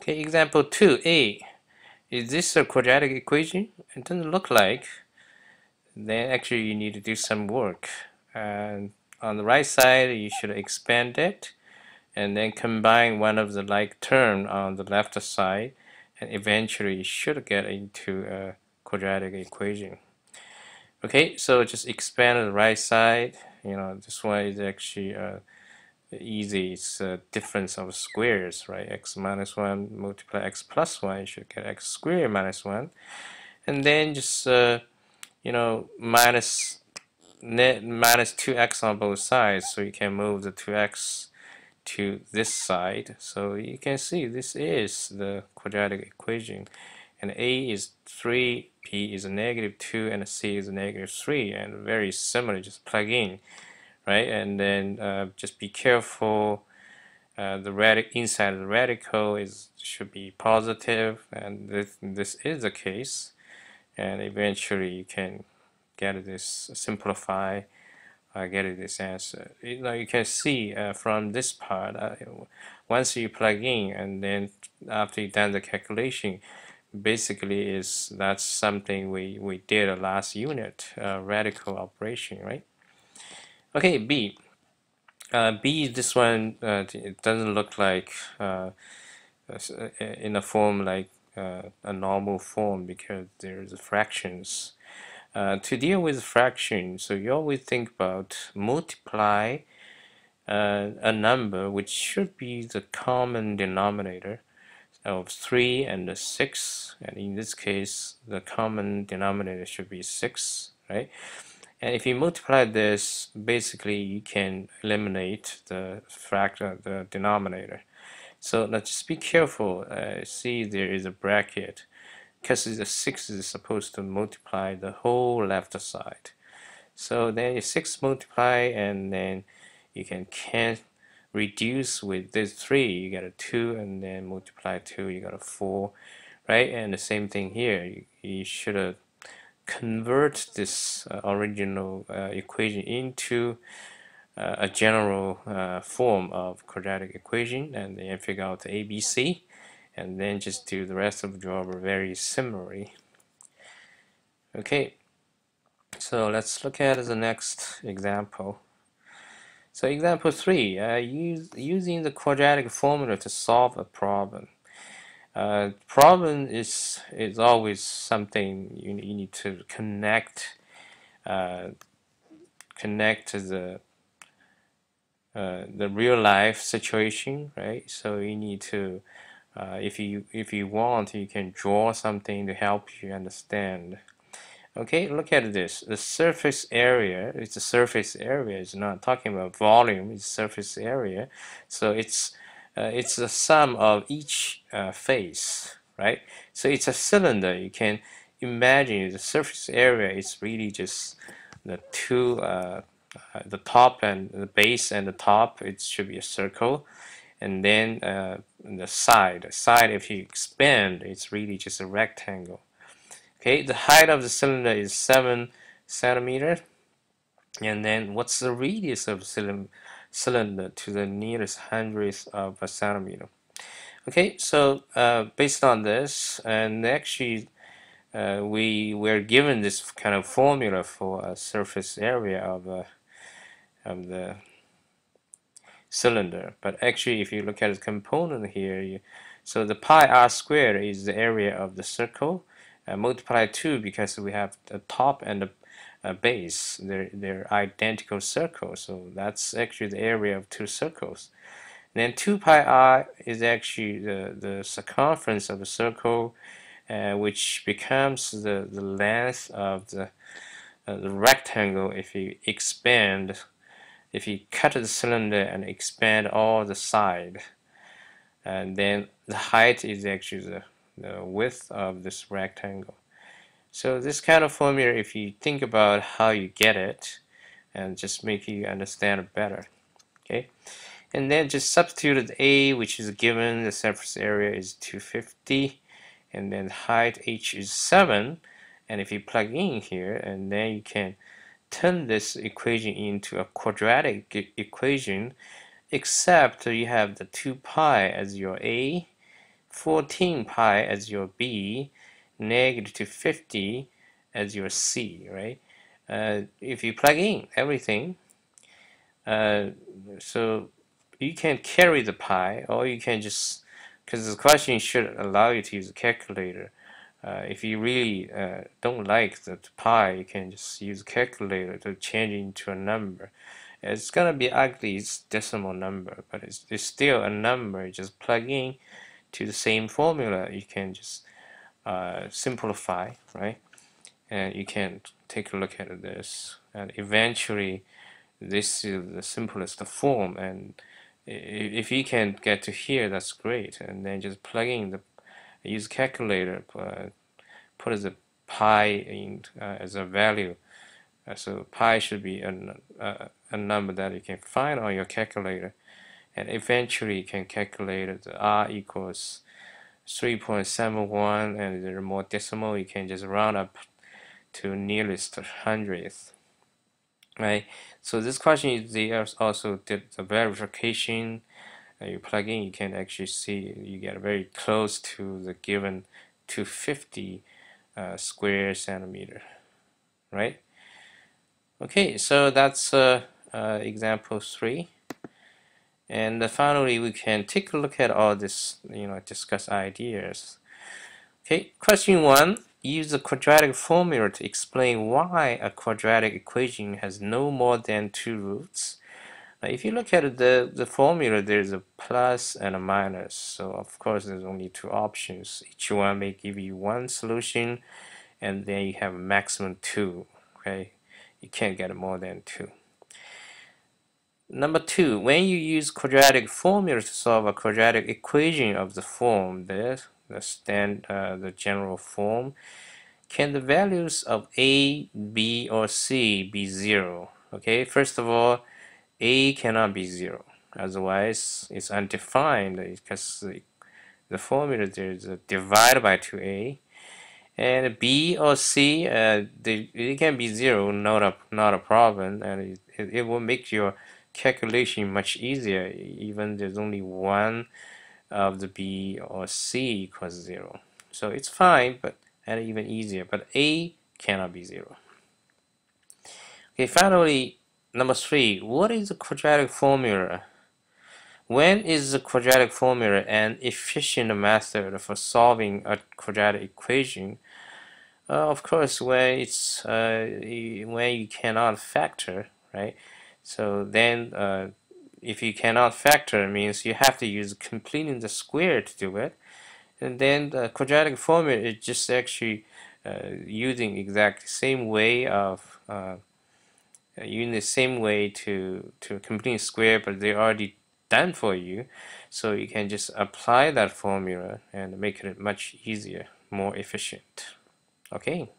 Okay, example 2a. Is this a quadratic equation? It doesn't look like. Then actually you need to do some work. And on the right side, you should expand it and then combine one of the like term on the left side, and eventually you should get into a quadratic equation. Okay, so just expand the right side. This one is actually easy. It's a difference of squares, right? X minus 1 multiply x plus 1, you should get x squared minus 1. And then just, minus 2x on both sides, so you can move the 2x to this side. So you can see this is the quadratic equation. And a is 3, b is a negative 2, and c is a negative 3. And very similar, just plug in, right? And then just be careful. The inside of the radical should be positive, and this is the case. And eventually you can get this simplify, get this answer. You can see from this part, once you plug in and then after you've done the calculation, basically that's something we did last unit, radical operation, right? Okay, B. B, this one, it doesn't look like in a form like a normal form because there's fractions. To deal with fractions, so you always think about multiply a number which should be the common denominator of 3 and 6, and in this case the common denominator should be 6, right? And if you multiply this, basically you can eliminate the denominator. So now just be careful. See, there is a bracket because the 6 is supposed to multiply the whole left side. So then 6 multiply, and then you can reduce with this 3. You get a 2, and then multiply 2, you got a 4, right? And the same thing here. You should convert this original equation into a general form of quadratic equation, and then figure out the ABC, and then just do the rest of the job very similarly. Okay, so let's look at the next example. So example 3, using the quadratic formula to solve a problem. Problem is always something you need to connect to the real life situation, right? So you need to, if you want, you can draw something to help you understand. Okay, look at this. The surface area. It's a surface area. It's not talking about volume. It's surface area. So it's the sum of each face, right? So it's a cylinder. You can imagine the surface area is really just the two, the top and the base and the top. It should be a circle, and then the side. If you expand, it's really just a rectangle. Okay, the height of the cylinder is 7 centimeters, and then what's the radius of the cylinder to the nearest hundredth of a centimeter? Okay, so based on this, and actually we were given this kind of formula for a surface area of the cylinder, but actually if you look at the component here, so the pi r squared is the area of the circle, multiply 2 because we have the top and the base. They're identical circles, so that's actually the area of two circles. And then 2 pi r is actually the circumference of the circle, which becomes the length of the rectangle if you cut the cylinder and expand all the side. And then the height is actually the width of this rectangle. So this kind of formula, if you think about how you get it, and just make you understand it better. Okay, and then just substitute A, which is given. The surface area is 250, and then height h is 7. And if you plug in here, and then you can turn this equation into a quadratic equation, except you have the 2 pi as your A 14 pi as your B, negative 50 as your C, right? If you plug in everything, so you can carry the pi, or you can just, because the question should allow you to use a calculator. If you really don't like the pi, you can just use a calculator to change it into a number. It's gonna be ugly, it's decimal number, but it's still a number. You just plug in to the same formula. You can just simplify, right? And you can take a look at this, and eventually this is the simplest form. And if you can get to here, that's great. And then just plug in the use calculator, put the pi in as a value. So pi should be a number that you can find on your calculator, and eventually you can calculate the r equals 3.71, and there are more decimal. You can just round up to nearest hundredth, right? So this question is they also did the verification. You plug in, you can actually see you get very close to the given 250 square centimeter, right? Okay, so that's example 3. And finally, we can take a look at all this, discuss ideas. Okay, question 1. Use the quadratic formula to explain why a quadratic equation has no more than 2 roots. Now, if you look at the formula, there's a plus and a minus. So, of course, there's only 2 options. Each one may give you 1 solution, and then you have a maximum 2. Okay, you can't get more than 2. Number 2, when you use quadratic formula to solve a quadratic equation of the form, the general form, can the values of a, b, or c be 0? Okay, first of all, a cannot be 0. Otherwise, it's undefined because the formula there is divided by 2a. And b or c, it can be 0, not a problem, and it will make your calculation much easier. Even there's only one of the b or c equals 0, so it's fine, and even easier. But a cannot be 0. Okay, finally, number 3. What is the quadratic formula? When is the quadratic formula an efficient method for solving a quadratic equation? Of course, when you cannot factor, right? So then, if you cannot factor, it means you have to use completing the square to do it. And then the quadratic formula is just actually using exact same way of using the same way to complete square, but they're already done for you. So you can just apply that formula and make it much easier, more efficient. Okay.